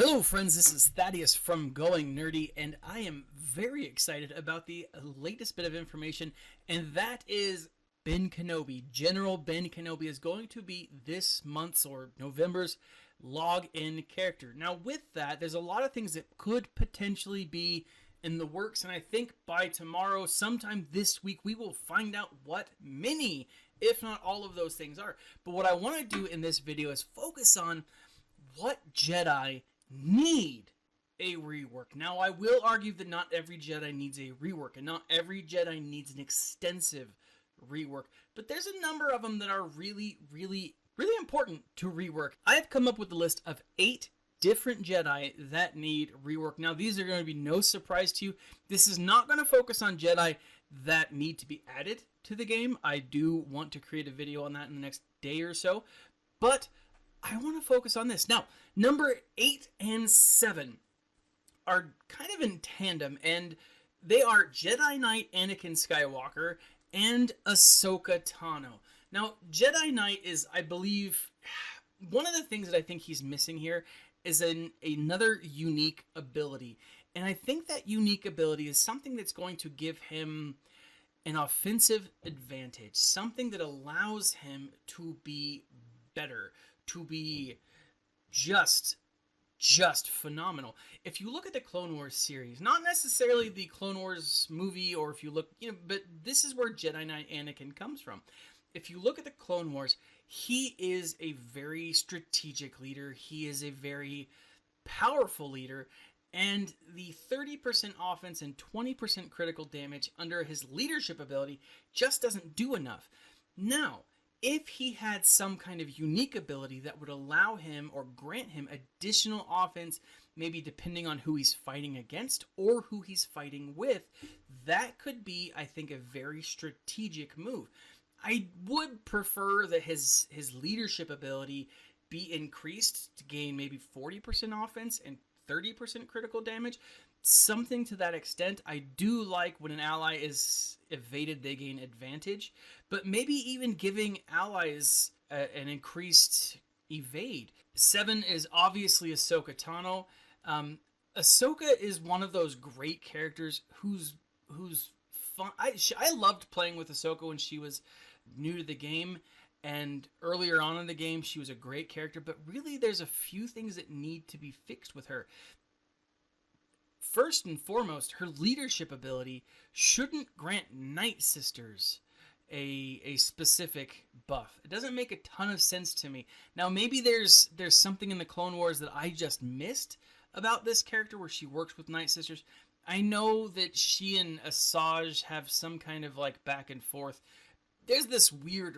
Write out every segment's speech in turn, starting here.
Hello friends, this is Thaddeus from Going Nerdy, and I am very excited about the latest bit of information, and that is Ben Kenobi. General Ben Kenobi is going to be this month's or November's log-in character. Now with that, there's a lot of things that could potentially be in the works, and I think by tomorrow, sometime this week, we will find out what many, if not all of those things are. But what I want to do in this video is focus on what Jedi need a rework. Now, I will argue that not every Jedi needs a rework, and not every Jedi needs an extensive rework, but there's a number of them that are really important to rework. I have come up with a list of 8 different Jedi that need rework. Now, these are going to be no surprise to you. This is not going to focus on Jedi that need to be added to the game. I do want to create a video on that in the next day or so, but I want to focus on this. Now, number 8 and 7 are kind of in tandem, and they are Jedi Knight Anakin Skywalker and Ahsoka Tano. Now, Jedi Knight is, I believe, one of the things that I think he's missing here is another unique ability. And I think that unique ability is something that's going to give him an offensive advantage, something that allows him to be better, to be just phenomenal. If you look at the Clone Wars series, not necessarily the Clone Wars movie, or if you look, but this is where Jedi Knight Anakin comes from. If you look at the Clone Wars, he is a very strategic leader. He is a very powerful leader, and the 30% offense and 20% critical damage under his leadership ability just doesn't do enough. Now, if he had some kind of unique ability that would allow him or grant him additional offense, maybe depending on who he's fighting against or who he's fighting with, that could be, I think, a very strategic move. I would prefer that his leadership ability be increased to gain maybe 40% offense and 30% critical damage. Something to that extent. I do like when an ally is evaded, they gain advantage, but maybe even giving allies an increased evade. 7 is obviously Ahsoka Tano. Ahsoka is one of those great characters who's fun. I loved playing with Ahsoka when she was new to the game, and earlier on in the game she was a great character, but really there's a few things that need to be fixed with her. First and foremost, her leadership ability shouldn't grant Night Sisters a specific buff. It doesn't make a ton of sense to me. Now, maybe there's something in the Clone Wars that I just missed about this character where she works with Night Sisters. I know that she and Asajj have some kind of like back and forth. There's this weird...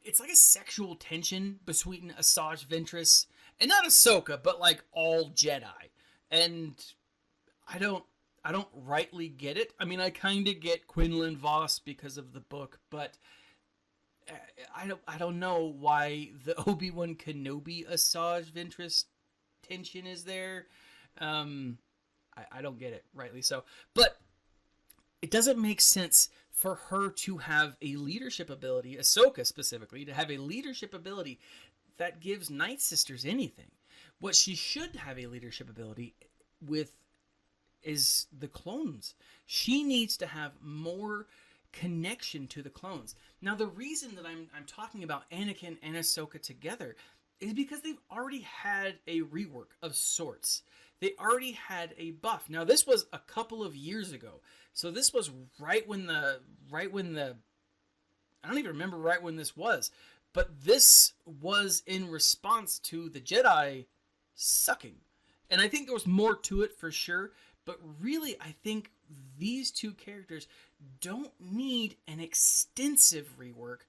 It's like a sexual tension between Asajj Ventress, and not Ahsoka, but like all Jedi. And I don't rightly get it. I mean, I kind of get Quinlan Vos because of the book, but I don't know why the Obi-Wan Kenobi Asajj Ventress tension is there. I don't get it, rightly so. But it doesn't make sense for her to have a leadership ability, Ahsoka specifically, to have a leadership ability that gives Night Sisters anything. What she should have a leadership ability with is the clones. She needs to have more connection to the clones. Now, the reason that I'm talking about Anakin and Ahsoka together is because they've already had a rework of sorts. They already had a buff. Now, this was a couple of years ago. So this was right when the I don't even remember right when this was, but this was in response to the Jedi sucking. And I think there was more to it for sure, but really I think these two characters don't need an extensive rework.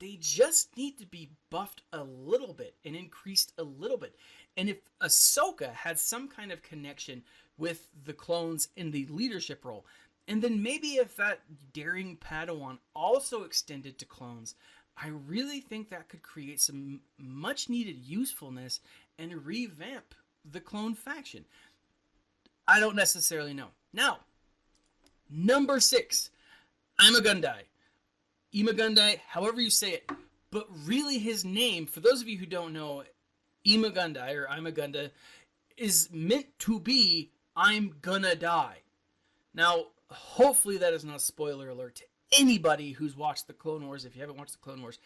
They just need to be buffed a little bit and increased a little bit. And if Ahsoka had some kind of connection with the clones in the leadership role, and then maybe if that daring Padawan also extended to clones, I really think that could create some much needed usefulness and revamp the clone faction. I don't necessarily know. Now, number 6, Imagundai. Imagundai, however you say it. But really his name, for those of you who don't know, Imagundai, or Imagunda, is meant to be, I'm gonna die. Now, hopefully that is not a spoiler alert to anybody who's watched the Clone Wars. If you haven't watched the Clone Wars,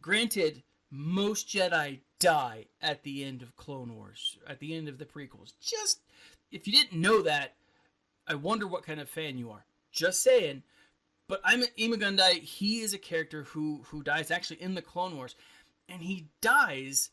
granted, most Jedi die at the end of Clone Wars, at the end of the prequels. Just, if you didn't know that, I wonder what kind of fan you are. Just saying. But Imagundai, he is a character who dies actually in the Clone Wars. And he dies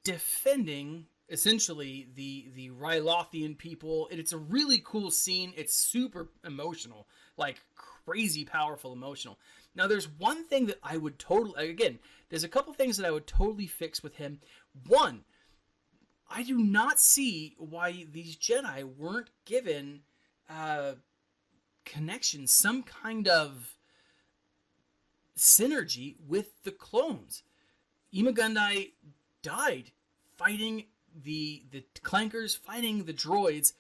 defending, essentially, the Rylothian people. And it's a really cool scene. It's super emotional. Like, crazy powerful emotional. Now, there's one thing that I would totally... Again, there's a couple things that I would totally fix with him. One, I do not see why these Jedi weren't given connection, some kind of synergy with the clones. Imagundai died fighting the clankers, fighting the droids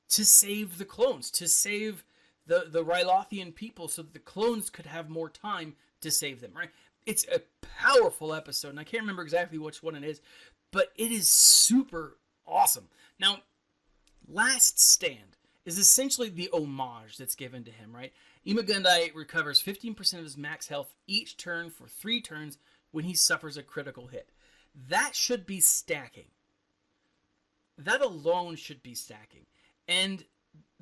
to save the clones, to save the Rylothian people so that the clones could have more time to save them, right? It's a powerful episode, and I can't remember exactly which one it is, but it is super awesome. Now, Last Stand is essentially the homage that's given to him, right? Imagundai recovers 15% of his max health each turn for 3 turns when he suffers a critical hit. That should be stacking. That alone should be stacking. And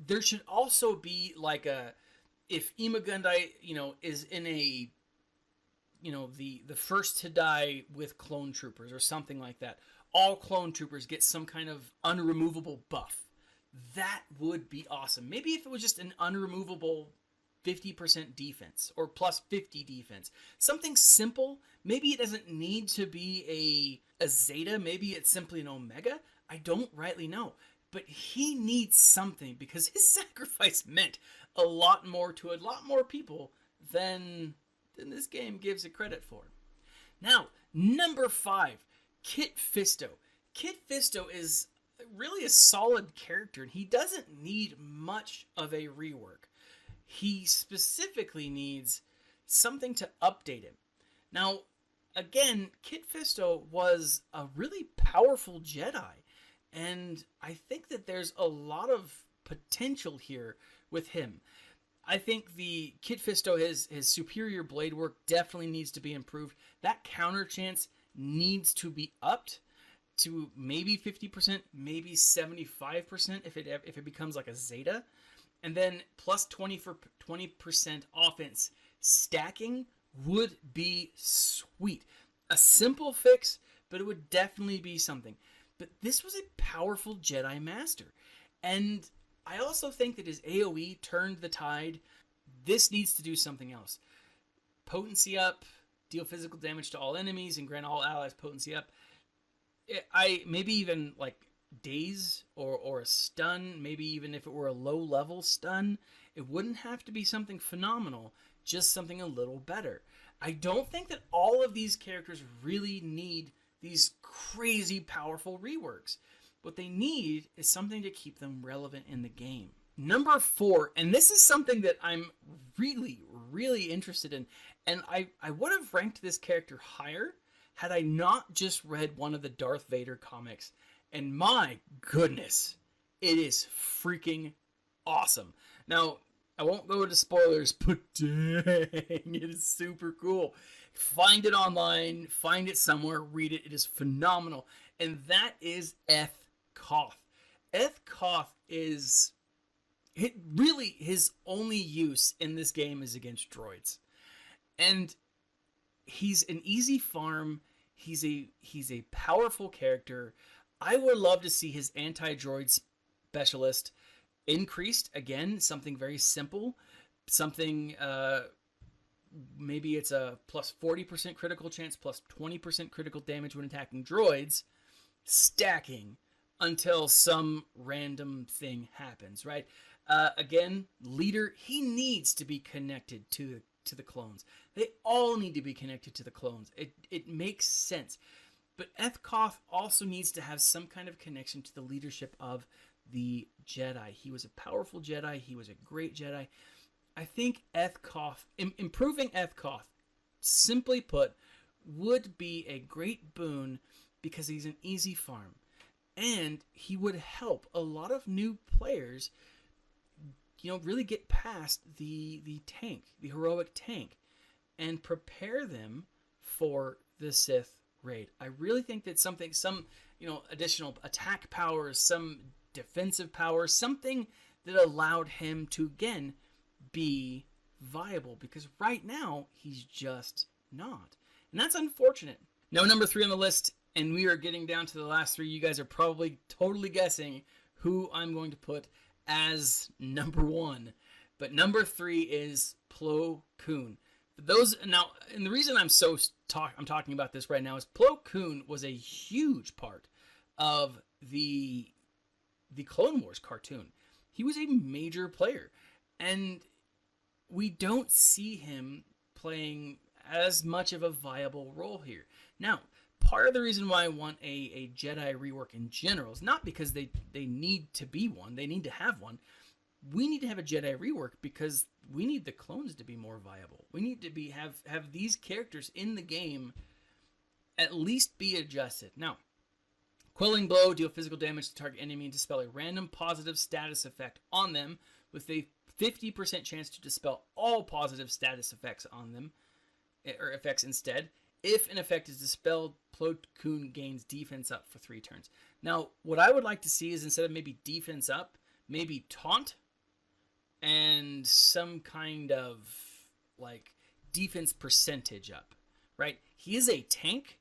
there should also be like if Imagundai, is in a, the first to die with clone troopers or something like that. All clone troopers get some kind of unremovable buff. That would be awesome. Maybe if it was just an unremovable 50% defense or plus 50 defense. Something simple. Maybe it doesn't need to be a Zeta. Maybe it's simply an Omega. I don't rightly know. But he needs something because his sacrifice meant a lot more to a lot more people than this game gives it credit for. Now, number 5, Kit Fisto. Kit Fisto is really a solid character, and he doesn't need much of a rework. He specifically needs something to update him. Now, again, Kit Fisto was a really powerful Jedi, and I think that there's a lot of potential here with him. I think the Kit Fisto, his superior blade work definitely needs to be improved. That counter chance needs to be upped to maybe 50%, maybe 75% if it becomes like a Zeta. And then plus 20% offense stacking would be sweet. A simple fix, but it would definitely be something. But this was a powerful Jedi Master. And I also think that his AoE turned the tide. This needs to do something else. Potency up, deal physical damage to all enemies, and grant all allies potency up. Maybe even like daze or a stun, maybe even if it were a low level stun, it wouldn't have to be something phenomenal, just something a little better. I don't think that all of these characters really need these crazy powerful reworks. What they need is something to keep them relevant in the game. Number 4, and this is something that I'm really, really interested in, and I would have ranked this character higher had I not just read one of the Darth Vader comics. And my goodness, it is freaking awesome. Now, I won't go into spoilers, but dang, it is super cool. Find it online, find it somewhere, read it. It is phenomenal. And that is Eth Koth. Eth Koth is... really, his only use in this game is against droids. And he's an easy farm. He's a powerful character. I would love to see his anti-droid specialist increased. Again, something very simple. Something, maybe it's a plus 40% critical chance, plus 20% critical damage when attacking droids, stacking until some random thing happens, right? Again, leader, he needs to be connected to the clones. They all need to be connected to the clones. It makes sense. But Eth Koth also needs to have some kind of connection to the leadership of the Jedi. He was a powerful Jedi. He was a great Jedi. I think Eth Koth, improving Eth Koth, simply put, would be a great boon because he's an easy farm. And he would help a lot of new players, really get past the tank, the heroic tank, and prepare them for the Sith raid. I really think that some additional attack powers, some defensive powers, something that allowed him to, again, be viable, because right now he's just not. And that's unfortunate. Now, number 3 on the list, and we are getting down to the last 3. You guys are probably totally guessing who I'm going to put as number 1. But number 3 is Plo Koon. Now, and the reason I'm talking about this right now is Plo Koon was a huge part of the Clone Wars cartoon. He was a major player, and we don't see him playing as much of a viable role here. Now, part of the reason why I want a Jedi rework in general is not because they need to be one, they need to have one. We need to have a Jedi rework because we need the clones to be more viable. We need to have these characters in the game at least be adjusted. Now, Quelling Blow, deal physical damage to target enemy and dispel a random positive status effect on them with a 50% chance to dispel all positive status effects on them, or effects instead. If an effect is dispelled, Plo Koon gains defense up for 3 turns. Now, what I would like to see is, instead of maybe defense up, maybe taunt and some kind of defense percentage up, right? He is a tank,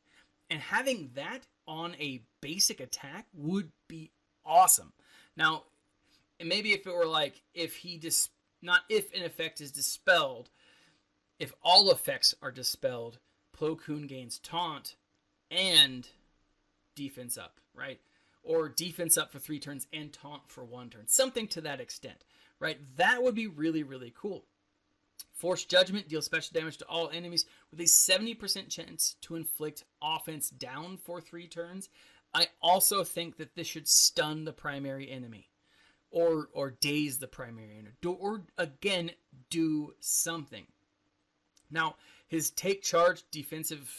and having that on a basic attack would be awesome. Now, maybe if it were not if an effect is dispelled, if all effects are dispelled, Plo Koon gains taunt and defense up, right? Or defense up for 3 turns and taunt for 1 turn. Something to that extent, right? That would be really, really cool. Force Judgment, deals special damage to all enemies with a 70% chance to inflict offense down for 3 turns. I also think that this should stun the primary enemy, or daze the primary enemy, or again, do something. Now, his Take Charge defensive,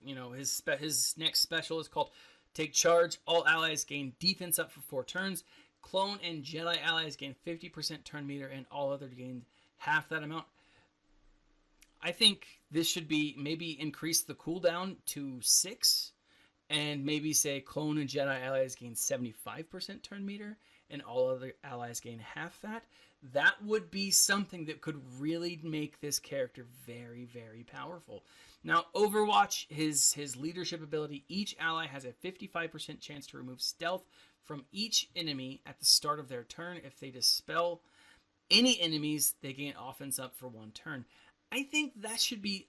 his next special is called Take Charge. All allies gain defense up for 4 turns. Clone and Jedi allies gain 50% turn meter, and all other gain half that amount. I think this should be maybe increase the cooldown to 6, and maybe say Clone and Jedi allies gain 75% turn meter, and all other allies gain half that. That would be something that could really make this character very, very powerful. Now, Overwatch, his leadership ability, each ally has a 55% chance to remove stealth from each enemy at the start of their turn. If they dispel any enemies, they gain offense up for 1 turn. I think that should be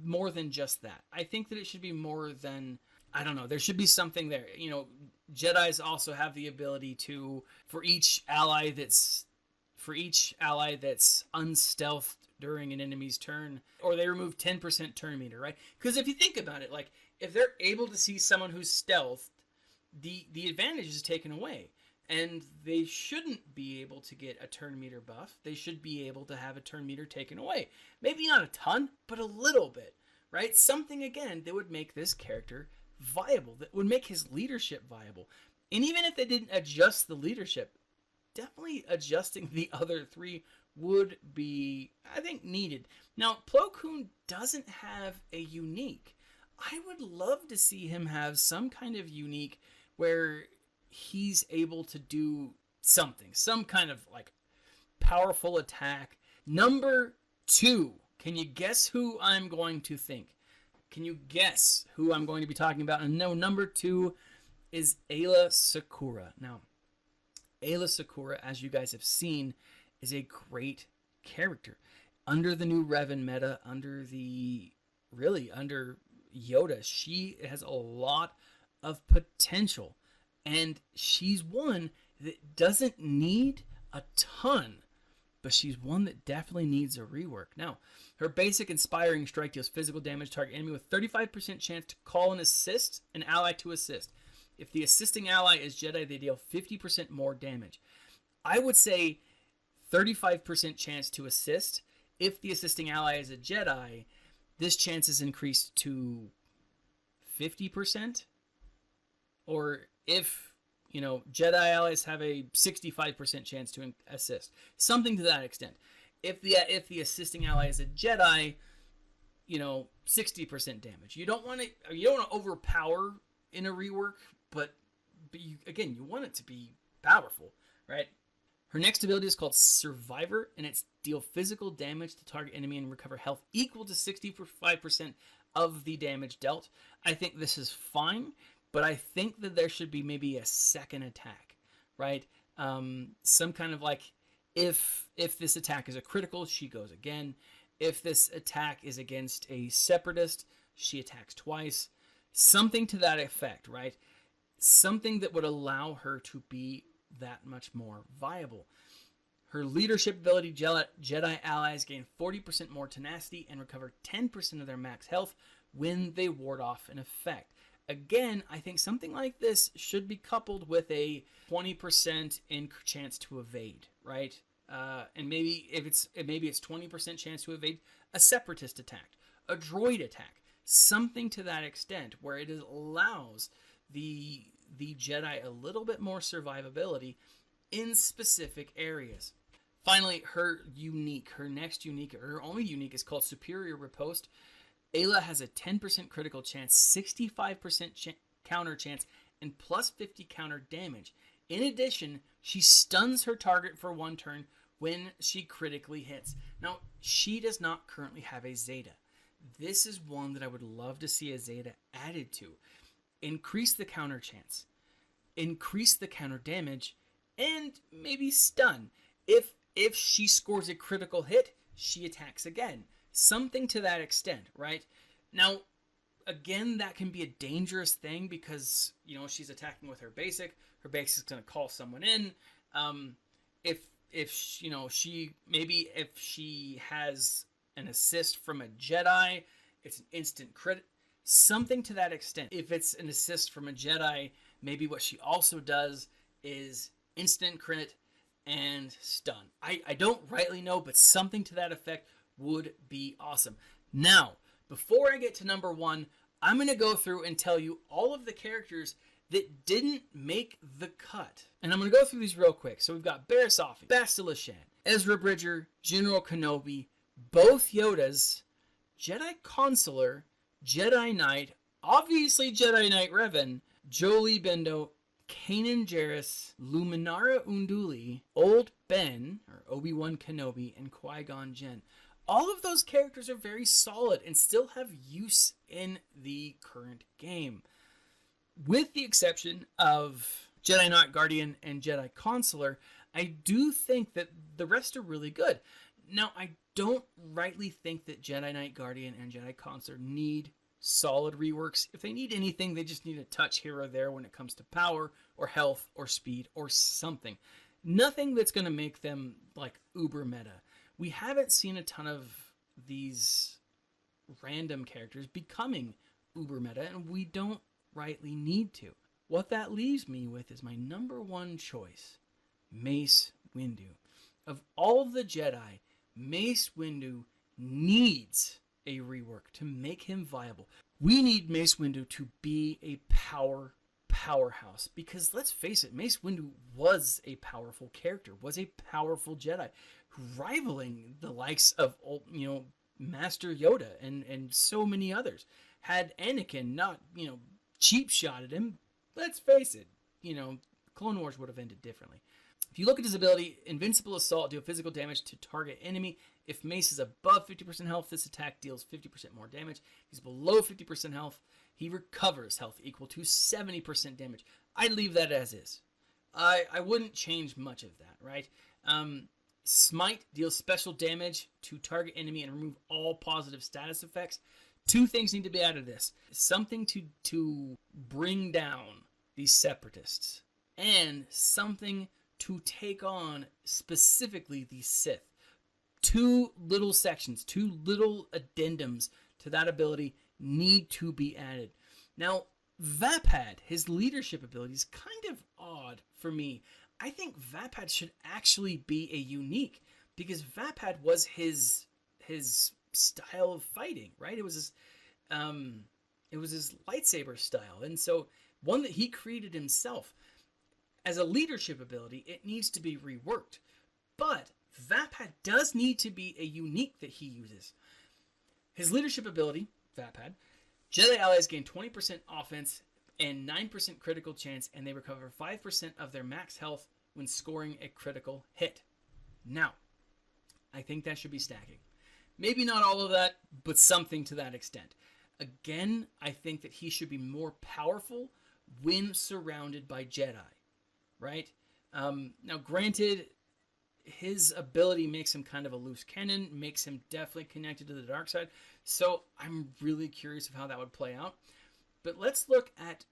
more than just that. I think that it should be more than, I don't know, there should be something there. Jedis also have the ability to, for each ally that's unstealthed during an enemy's turn, or they remove 10% turn meter, right? Because if you think about it, if they're able to see someone who's stealthed, the advantage is taken away. And they shouldn't be able to get a turn meter buff. They should be able to have a turn meter taken away. Maybe not a ton, but a little bit, right? Something, again, that would make this character viable, that would make his leadership viable. And even if they didn't adjust the leadership, definitely adjusting the other 3 would be, I think, needed. Now, Plo Koon doesn't have a unique. I would love to see him have some kind of unique where he's able to do something, some kind of powerful attack. Number 2, can you guess who I'm going to think? Can you guess who I'm going to be talking about? And no, number 2 is Aayla Sakura. Now, Aayla Sakura, as you guys have seen, is a great character. Under the new Revan meta, under Yoda, she has a lot of potential. And she's one that doesn't need a ton, but she's one that definitely needs a rework. Now, her basic Inspiring Strike deals physical damage to target enemy with 35% chance to call and assist an ally to assist. If the assisting ally is Jedi, they deal 50% more damage. I would say 35% chance to assist. If the assisting ally is a Jedi, this chance is increased to 50%. or if, you know, Jedi allies have a 65% chance to assist, something to that extent. If the assisting ally is a Jedi, you know, 60% damage. You don't want to overpower in a rework, but you, again, you want it to be powerful, right? Her next ability is called Survivor, and it's deal physical damage to target enemy and recover health equal to 65% of the damage dealt. I think this is fine, but I think that there should be maybe a second attack, right? Some kind of like, if this attack is a critical, she goes again. If this attack is against a separatist, she attacks twice. Something to that effect, right? Something that would allow her to be that much more viable. Her leadership ability, Jedi allies gain 40% more tenacity and recover 10% of their max health when they ward off an effect. Again, I think something like this should be coupled with a 20% chance to evade, right? And maybe it's 20% chance to evade a separatist attack, a droid attack, something to that extent where it allows the Jedi a little bit more survivability in specific areas. Finally, her only unique is called Superior Riposte. Ayla has a 10% critical chance, 65% counter chance, and plus 50 counter damage. In addition, she stuns her target for 1 turn when she critically hits. Now, she does not currently have a Zeta. This is one that I would love to see a Zeta added to. Increase the counter chance, increase the counter damage, and maybe stun. If she scores a critical hit, she attacks again. Something to that extent, right? Now, again, that can be a dangerous thing because, you know, she's attacking with her basic. Her basic is going to call someone in. If she has an assist from a Jedi, it's an instant crit. Something to that extent. If it's an assist from a Jedi, maybe what she also does is instant crit and stun. I don't rightly know, but something to that effect would be awesome. Now, before I get to number 1, I'm going to go through and tell you all of the characters that didn't make the cut. And I'm going to go through these real quick. So we've got Barisafi, Bastila Shan, Ezra Bridger, General Kenobi, both Yodas, Jedi Consular, Jedi Knight, obviously Jedi Knight Revan, Jolee Bindo, Kanan Jarrus, Luminara Unduli, Old Ben, or Obi-Wan Kenobi, and Qui-Gon Jinn. All of those characters are very solid and still have use in the current game. With the exception of Jedi Knight Guardian and Jedi Consular, I do think that the rest are really good. Now, I don't rightly think that Jedi Knight Guardian and Jedi Consular need solid reworks. If they need anything, they just need a touch here or there when it comes to power or health or speed or something. Nothing that's going to make them like uber meta. We haven't seen a ton of these random characters becoming uber meta, and we don't rightly need to. What that leaves me with is my number 1 choice, Mace Windu. Of all the Jedi, Mace Windu needs a rework to make him viable. We need Mace Windu to be a powerhouse, because let's face it, Mace Windu was a powerful character, was a powerful Jedi, rivaling the likes of, you know, Master Yoda and so many others. Had Anakin not, you know, cheap shotted him, let's face it, you know, Clone Wars would have ended differently. If you look at his ability, Invincible Assault, deal physical damage to target enemy. If Mace is above 50% health, this attack deals 50% more damage. If he's below 50% health, he recovers health equal to 70% damage. I'd leave that as is. I wouldn't change much of that, right? Smite deals special damage to target enemy and remove all positive status effects. 2 things need to be out of this. Something to bring down these separatists, and something to take on specifically the Sith. 2 little sections, 2 little addendums to that ability need to be added. Now, Vapad, his leadership ability is kind of odd for me. I think Vapad should actually be a unique, because Vapad was his style of fighting, right? It was his lightsaber style, and so one that he created himself. As a leadership ability, it needs to be reworked. But Vapad does need to be a unique that he uses. His leadership ability, Vapad, Jedi allies gain 20% offense and 9% critical chance, and they recover 5% of their max health when scoring a critical hit. Now, I think that should be stacking. Maybe not all of that, but something to that extent. Again, I think that he should be more powerful when surrounded by Jedi, right? Now, granted, his ability makes him kind of a loose cannon, makes him definitely connected to the dark side, so I'm really curious of how that would play out. But let's look at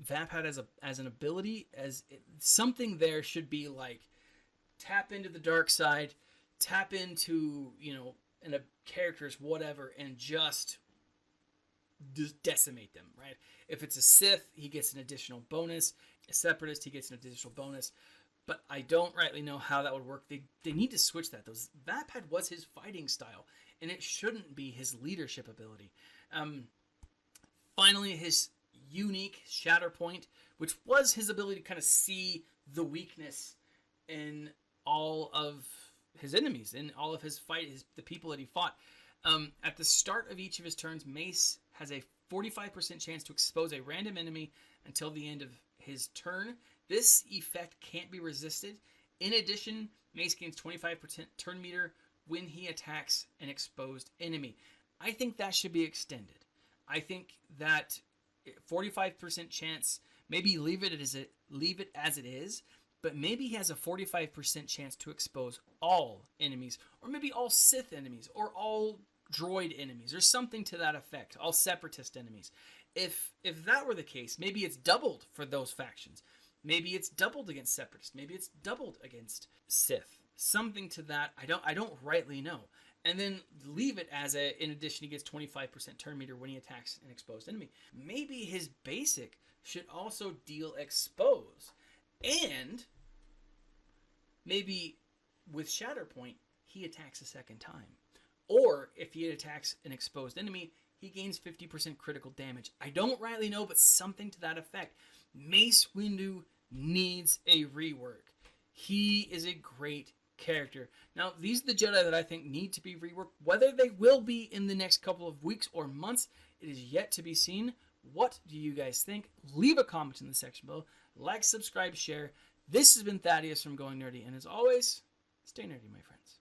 Vapad as an ability, something there should be like tap into the dark side, tap into, in a character's whatever, and just decimate them, right? If it's a Sith, he gets an additional bonus. A Separatist, he gets an additional bonus. But I don't rightly know how that would work. They need to switch that. Vapad was his fighting style, and it shouldn't be his leadership ability. Finally, his unique Shatter Point, which was his ability to kind of see the weakness in all of his enemies, in all of his the people that he fought. At the start of each of his turns, Mace has a 45% chance to expose a random enemy until the end of his turn. This effect can't be resisted. In addition, Mace gains 25% turn meter when he attacks an exposed enemy. I think that should be extended. I think that 45% chance, maybe leave it as it is, but maybe he has a 45% chance to expose all enemies, or maybe all Sith enemies, or all droid enemies, or something to that effect, all Separatist enemies. If that were the case, maybe it's doubled for those factions. Maybe it's doubled against Separatists. Maybe it's doubled against Sith. Something to that. I don't rightly know. And then leave it as in addition, he gets 25% turn meter when he attacks an exposed enemy. Maybe his basic should also deal expose. And maybe with Shatterpoint, he attacks a second time. Or if he attacks an exposed enemy, he gains 50% critical damage. I don't rightly know, but something to that effect. Mace Windu needs a rework. He is a great character. Now, these are the Jedi that I think need to be reworked. Whether they will be in the next couple of weeks or months, it is yet to be seen. What do you guys think? Leave a comment in the section below. Like, subscribe, share. This has been Thaddeus from Going Nerdy, and as always, stay nerdy, my friends.